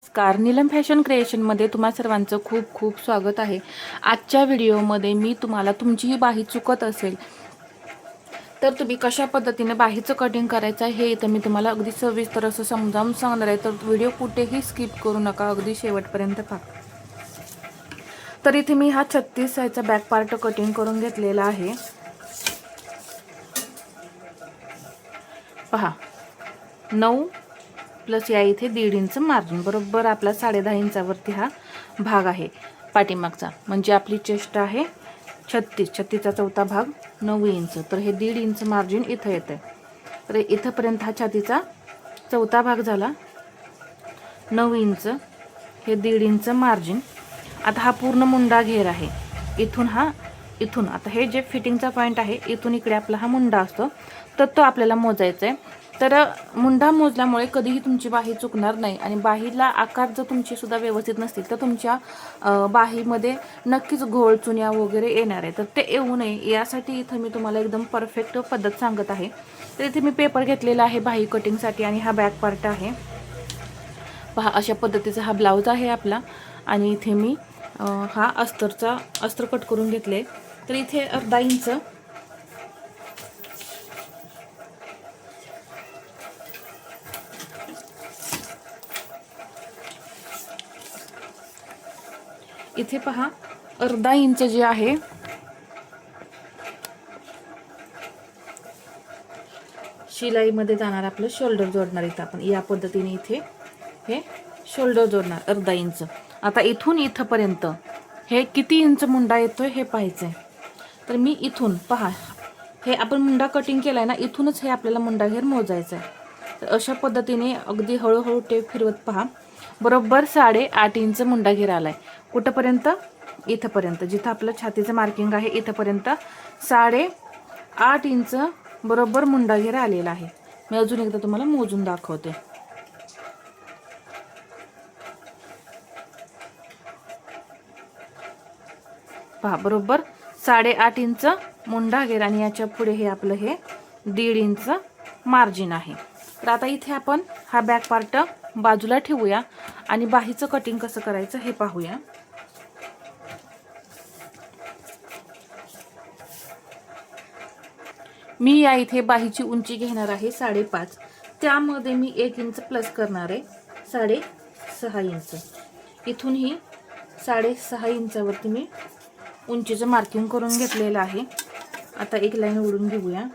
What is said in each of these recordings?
नमस्कार, नीलम फॅशन क्रिएशनमध्ये तुम्हा सर्वांचं खूप खूप स्वागत आहे. आजच्या व्हिडिओमध्ये मी तुम्हाला तुमची ही बाही चुकत असेल तर तुम्ही कशा पद्धतीने बाहीचं कटिंग करायचं आहे हे इथं मी तुम्हाला अगदी सविस्तर असं समजावून सांगणार आहे. तर व्हिडिओ कुठेही स्किप करू नका, अगदी शेवटपर्यंत पहा. तर इथे मी हा 36 साईजचा बॅक पार्ट कटिंग करून घेतलेला आहे. पहा, 9 प्लस या इथे 1.5 इंच मार्जिन, बरोबर आपला 10.5 इंचावरती हा भाग आहे पाठीमागचा. म्हणजे आपली चेस्ट आहे 36चा चौथा भाग 9 इंच, तर हे 1.5 इंच मार्जिन इथं येतं. तर इथंपर्यंत हा छातीचा चौथा भाग झाला 9 इंच, हे 1.5 इंच मार्जिन. आता हा पूर्ण मुंडा घेर आहे. इथून आता हे जे फिटिंगचा पॉईंट आहे, इथून इकडे आपला हा मुंडा असतो, तर तो आपल्याला मोजायचा आहे. तर मुंडा मोजल्यामुळे कधीही तुमची बाही चुकणार नाही. आणि बाहीला आकार जर तुमची सुद्धा व्यवस्थित नसतील तर तुमच्या बाहीमध्ये नक्कीच घोळ चुन्या वगैरे येणार आहे. तर ते येऊ नये यासाठी इथं मी तुम्हाला एकदम परफेक्ट पद्धत सांगत आहे. तर इथे मी पेपर घेतलेला आहे बाही कटिंगसाठी आणि हा बॅक पार्ट आहे. पहा, अशा पद्धतीचा हा ब्लाऊज आहे आपला. आणि इथे मी हा अस्तर कट करून घेतले. तर इथे अर्धा इंच इथे पहा, अर्धा इंच जे आहे शिलाईमध्ये जाणार, आपलं शोल्डर जोडणार. इथं आपण या पद्धतीने इथे हे शोल्डर जोडणार अर्धा इंच. आता इथून इथपर्यंत हे किती इंच मुंडा येतोय हे पाहायचंय. तर मी इथून पहा, हे आपण मुंडा कटिंग केलाय ना, इथूनच हे आपल्याला मुंडा घेर मोजायचा आहे. तर अशा पद्धतीने अगदी हळूहळू टेप फिरवत पहा, बरोबर 8.5 इंच मुंडा घेर आलाय. कुठंपर्यंत? इथंपर्यंत, जिथं आपलं छातीचं मार्किंग आहे इथंपर्यंत 8.5 इंच बरोबर मुंडा घेर आलेला आहे. मी अजून एकदा तुम्हाला मोजून दाखवते. पहा, बरोबर 8.5 इंच मुंडा घेर आणि याच्या पुढे हे आपलं हे 1.5 इंच मार्जिन आहे. तर आता इथे आपण हा बॅक पार्ट बाजूला ठेवूया आणि बाहीचं कटिंग कसं करायचं हे पाहूया. मी या इथे बाहीची उंची घेणार आहे 5.5. त्यामध्ये मी 1 इंच प्लस करणार आहे 6.5 इंच. इथून ही 6.5 इंचावरती मी उंचीचं मार्किंग करून घेतलेलं आहे. आता एक लाईन ओढून घेऊया.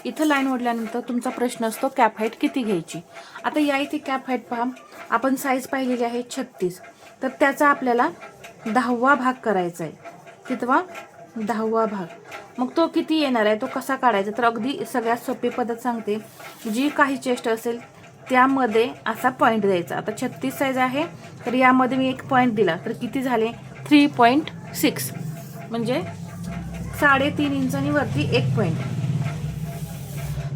इथं लाईन ओढल्यानंतर तुमचा प्रश्न असतो कॅप हाईट किती घ्यायची. आता या इथे कॅप हाईट पहा, आपण साईज पाहिलेली आहे 36, तर त्याचा आपल्याला 10वा भाग करायचा आहे. कितवा? 10वा भाग. मग तो किती येणार आहे, तो कसा काढायचा? तर अगदी सगळ्यात सोपी पद्धत सांगते. जी काही चेस्ट असेल त्यामध्ये असा पॉईंट द्यायचा. आता 36 साईज आहे, तर यामध्ये मी एक पॉईंट दिला तर किती झाले? 3.6, म्हणजे 3.5 इंचांनी वरती एक पॉईंट.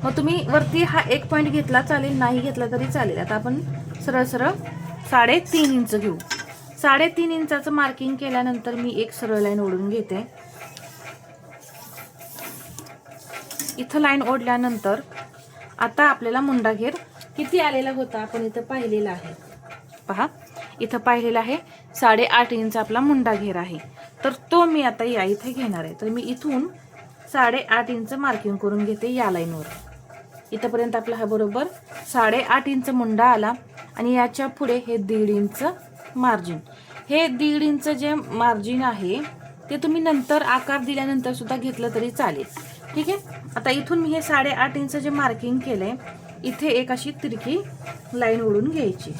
मग तुम्ही वरती हा एक पॉईंट घेतला चालेल, नाही घेतला तरी चालेल. आता आपण सरळ 3.5 इंच घेऊ. 3.5 इंचाचं मार्किंग केल्यानंतर मी एक सरळ लाईन ओढून घेते. इथं लाईन ओढल्यानंतर आता आपल्याला मुंडा घेर किती आलेला होता आपण इथं पाहिलेला आहे. पहा, इथं पाहिलेला आहे 8.5 इंच आपला मुंडा घेर आहे. तर तो मी आता या इथे घेणार आहे. तर मी इथून 8.5 इंच मार्किंग करून घेते या लाईनवर. इथंपर्यंत आपला हा बरोबर 8.5 इंच मुंडा आला. आणि याच्या पुढे हे 1.5 इंच मार्जिन. हे 1.5 इंच जे मार्जिन आहे ते तुम्ही नंतर आकार दिल्यानंतर सुद्धा घेतलं तरी चालेल. ठीक आहे. आता इथून मी हे 8.5 इंच जे मार्किंग केलंय, इथे एक अशी तिरकी लाईन ओढून घ्यायची.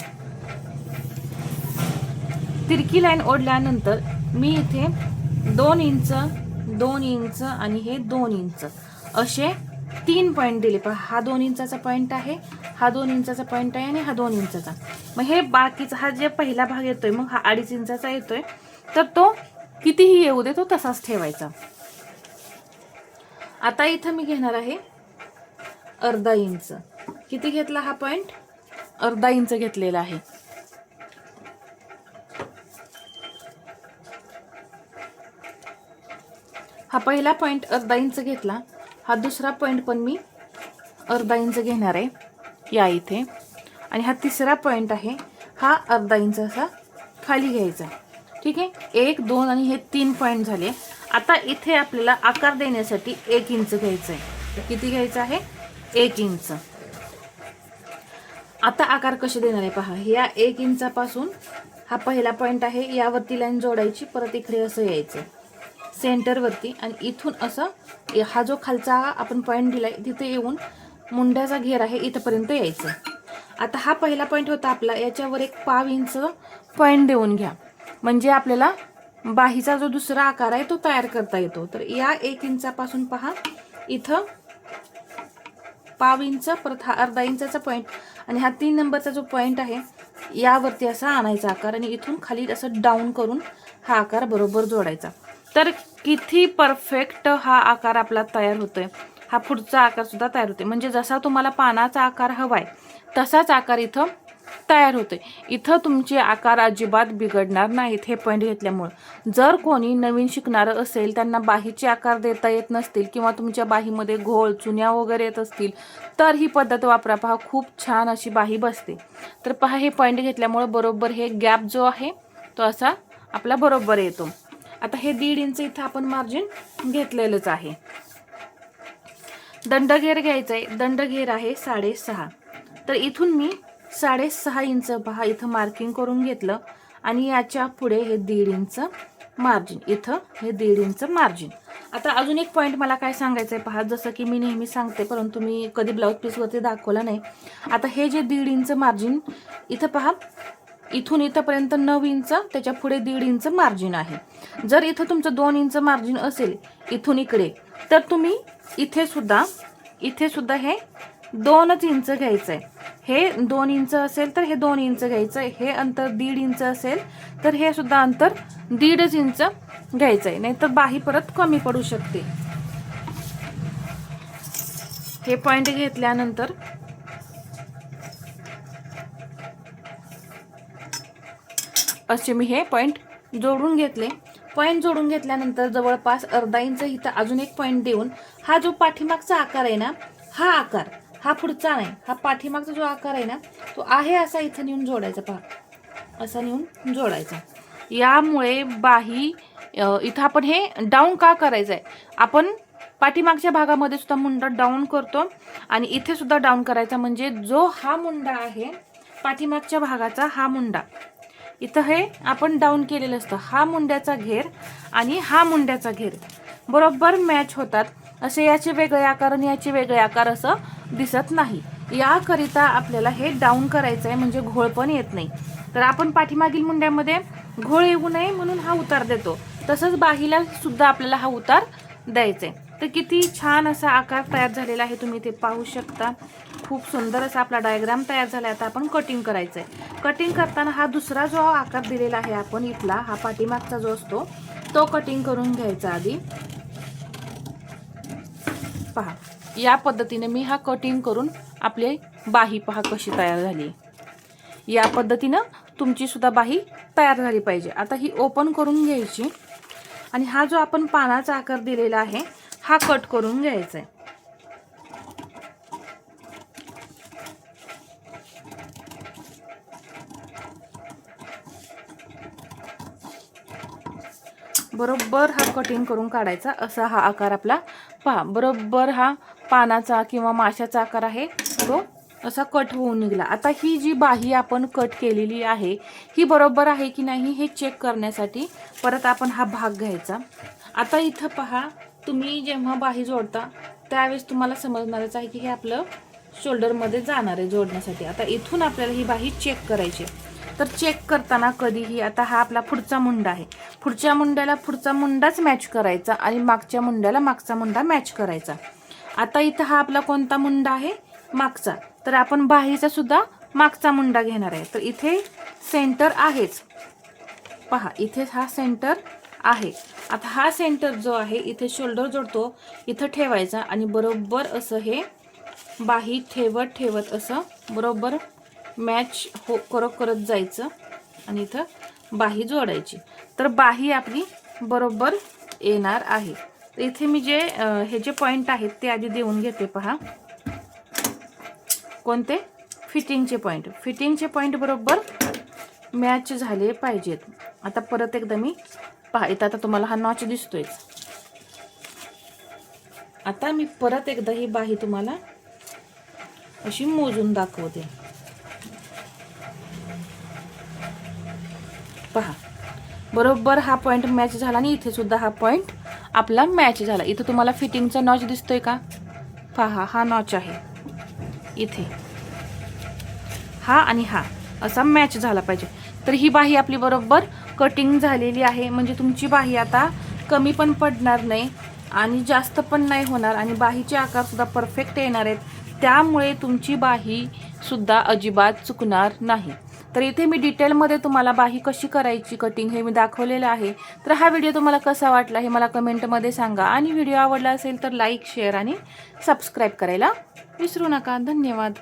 तिरकी लाईन ओढल्यानंतर मी इथे 2 इंच 2 इंच आणि हे 2 इंच असे 3 पॉईंट दिले. पण हा 2 इंचाचा पॉईंट आहे, हा 2 इंचाचा पॉईंट आहे आणि हा 2 इंचाचा. मग हे बाकीचा हा जे पहिला भाग येतोय, मग हा 2.5 इंचाचा येतोय, तर तो कितीही येऊ दे तो तसाच ठेवायचा. आता इथं मी घेणार आहे अर्धा इंच. किती घेतला हा पॉईंट? अर्धा इंच घेतलेला आहे. हा पहिला पॉईंट अर्धा इंच घेतला, हा दुसरा पॉईंट पण मी अर्धा इंच घेणार आहे या इथे. आणि हा तिसरा पॉईंट आहे, हा अर्धा इंच असा खाली घ्यायचा. ठीक आहे, 1 2 आणि हे 3 पॉईंट झाले. आता इथे आपल्याला आकार देण्यासाठी 1 इंच घ्यायचं आहे. किती घ्यायचं आहे? 1 इंच. आता आकार कसे देणार आहे पहा. या 1 इंचापासून हा पहिला पॉईंट आहे, यावरती लाईन जोडायची, परत इकडे असं यायचं सेंटरवरती आणि इथून असं हा जो खालचा आपण पॉईंट दिलाय तिथे येऊन मुंड्याचा घेर आहे इथपर्यंत यायचं. आता हा पहिला पॉईंट होता आपला, याच्यावर एक पाव इंच पॉईंट देऊन घ्या, म्हणजे आपल्याला बाहीचा जो दुसरा आकार आहे तो तयार करता येतो. तर या 1 इंचापासून पहा इथं पाव इंच, परत हा अर्धा इंचाचा पॉईंट आणि हा 3 नंबरचा जो पॉईंट आहे यावरती असा आणायचा आकार आणि इथून खाली असं डाऊन करून हा आकार बरोबर जोडायचा. तर किती परफेक्ट हा आकार आपला तयार होतोय. हा पुढचा आकार सुद्धा तयार होते, म्हणजे जसा तुम्हाला पानाचा आकार हवाय तसाच आकार इथं तयार होतोय. इथं तुमचे आकार अजिबात बिघडणार नाहीत हे पॉईंट घेतल्यामुळं. जर कोणी नवीन शिकणारं असेल, त्यांना बाहीचे आकार देता येत नसतील किंवा तुमच्या बाहीमध्ये घोळ चुन्या वगैरे येत असतील तर ही पद्धत वापरा. पहा, खूप छान अशी बाही बसते. तर पहा, हे पॉईंट घेतल्यामुळं बरोबर हे गॅप जो आहे तो असा आपला बरोबर येतो. आता हे 1.5 इंच इथं आपण मार्जिन घेतलेलंच आहे. दंडघेर घ्यायचा आहे. दंडघेर आहे 6.5. तर इथून मी 6.5 इंच पहा इथं मार्किंग करून घेतलं आणि याच्या पुढे हे 1.5 इंच मार्जिन, इथं हे 1.5 इंच मार्जिन. आता अजून एक पॉईंट मला काय सांगायचं आहे पहा, जसं की मी नेहमी सांगते परंतु मी कधी ब्लाऊज पीसवरती दाखवलं नाही. आता हे जे 1.5 इंच मार्जिन इथं पहा, इथून इथंपर्यंत 9 इंच, त्याच्या पुढे 1.5 इंच मार्जिन आहे. जर इथं तुमचं 2 इंच मार्जिन असेल इथून इकडे, तर तुम्ही इथे सुद्धा हे 2 इंच घ्यायचं आहे. हे 2 इंच असेल तर हे 2 इंच घ्यायचं आहे. हे अंतर 1.5 इंच असेल तर हे सुद्धा अंतर 1.5 इंच घ्यायचं आहे, नाहीतर बाही परत कमी पडू शकते. हे पॉईंट घेतल्यानंतर असे मी हे पॉईंट जोडून घेतले. पॉईंट जोडून घेतल्यानंतर जवळपास अर्धा इंच इथं अजून एक पॉईंट देऊन हा जो पाठीमागचा आकार आहे ना, हा आकार, हा पुढचा नाही, हा पाठीमागचा जो आकार आहे ना तो आहे असा इथं नेऊन जोडायचा. पहा, असा नेऊन जोडायचा. यामुळे बाही इथं आपण हे डाऊन का करायचं आहे, आपण पाठीमागच्या भागामध्ये सुद्धा मुंडा डाऊन करतो आणि इथे सुद्धा डाऊन करायचा, म्हणजे जो हा मुंडा आहे पाठीमागच्या भागाचा, हा मुंडा इथं हे आपण डाऊन केलेलं असतं. हा मुंड्याचा घेर आणि हा मुंड्याचा घेर बरोबर मॅच होतात. असे याचे वेगळे आकार आणि याचे वेगळे आकार असं दिसत नाही. याकरिता आपल्याला हे डाऊन करायचं आहे, म्हणजे घोळ पण येत नाही. तर आपण पाठीमागील मुंड्यामध्ये घोळ येऊ नये म्हणून हा उतार देतो, तसंच बाहीला सुद्धा आपल्याला हा उतार द्यायचा आहे. तर किती छान असा आकार तयार झालेला आहे, तुम्ही ते पाहू शकता. खूप सुंदर असा आपला डायग्राम तयार झाला. आता आपण कटिंग करायचं आहे. कटिंग करताना हा दुसरा जो आकार दिलेला आहे आपण इथला, हा पाठीमागचा जो असतो तो कटिंग करून घ्यायचा आधी. पहा, या पद्धतीने मी हा कटिंग करून आपली बाही पहा कशी तयार झाली. या पद्धतीनं तुमची सुद्धा बाही तयार झाली पाहिजे. आता ही ओपन करून घ्यायची आणि हा जो आपण पानाचा आकार दिलेला आहे हा कट करून घ्यायचा आहे. बरोबर हा कटिंग करून काढायचा. असा हा आकार आपला पहा, बरोबर हा पानाचा किंवा माशाचा आकार आहे तो असा कट होऊन निघाला. आता ही जी बाही आपण कट केलेली आहे ही बरोबर आहे की नाही हे चेक करण्यासाठी परत आपण हा भाग घ्यायचा. आता इथं पहा, तुम्ही जेव्हा बाही जोडता त्यावेळेस तुम्हाला समजणारच आहे की हे आपलं शोल्डरमध्ये जाणार आहे जोडण्यासाठी. आता इथून आपल्याला ही बाही चेक करायची. तर चेक करताना कधीही, आता हा आपला पुढचा मुंडा आहे, पुढच्या मुंड्याला पुढचा मुंडाच मॅच करायचा आणि मागच्या मुंड्याला मागचा मुंडा मॅच करायचा. आता इथं हा आपला कोणता मुंडा आहे? मागचा. तर आपण बाहीचा सुद्धा मागचा मुंडा घेणार आहे. तर इथे सेंटर आहेच, पहा इथे हा सेंटर आहे. आता हा सेंटर जो आहे इथे शोल्डर जोडतो इथं ठेवायचा आणि बरोबर असं हे बाही ठेवत असं बरोबर मॅच करत जायचं आणि इथं बाही जोडायची. तर बाही आपली बरोबर येणार आहे. तर इथे मी जे हे जे पॉईंट आहेत ते आधी देऊन घेते. पहा कोणते? फिटिंगचे पॉईंट बरोबर मॅच झाले पाहिजेत. आता परत एकदा मी पहा, इथं आता तुम्हाला हा नॉच दिसतोय. आता मी परत एकदा ही बाही तुम्हाला अशी मोजून दाखवते. पहा, बरोबर हा पॉईंट मॅच झाला आणि इथे सुद्धा हा पॉईंट आपला मॅच झाला. इथं तुम्हाला फिटिंगचा नॉच दिसतोय का? पहा, हा नॉच आहे इथे, हा आणि हा असा मॅच झाला पाहिजे. तर ही बाही आपली बरोबर कटिंग झालेली आहे. म्हणजे तुमची बाही आता कमी पण पडणार नाही आणि जास्त पण नाही होणार आणि बाहीचे आकार सुद्धा परफेक्ट येणार आहेत. त्यामुळे तुमची बाही सुद्धा अजिबात चुकणार नाही. तर इथे मी डिटेलमध्ये तुम्हाला बाही कशी करायची कटिंग हे मी दाखवलेलं आहे. तर हा व्हिडिओ तुम्हाला कसा वाटला हे मला कमेंटमध्ये सांगा आणि व्हिडिओ आवडला असेल तर लाईक, शेअर आणि सबस्क्राईब करायला विसरू नका. धन्यवाद.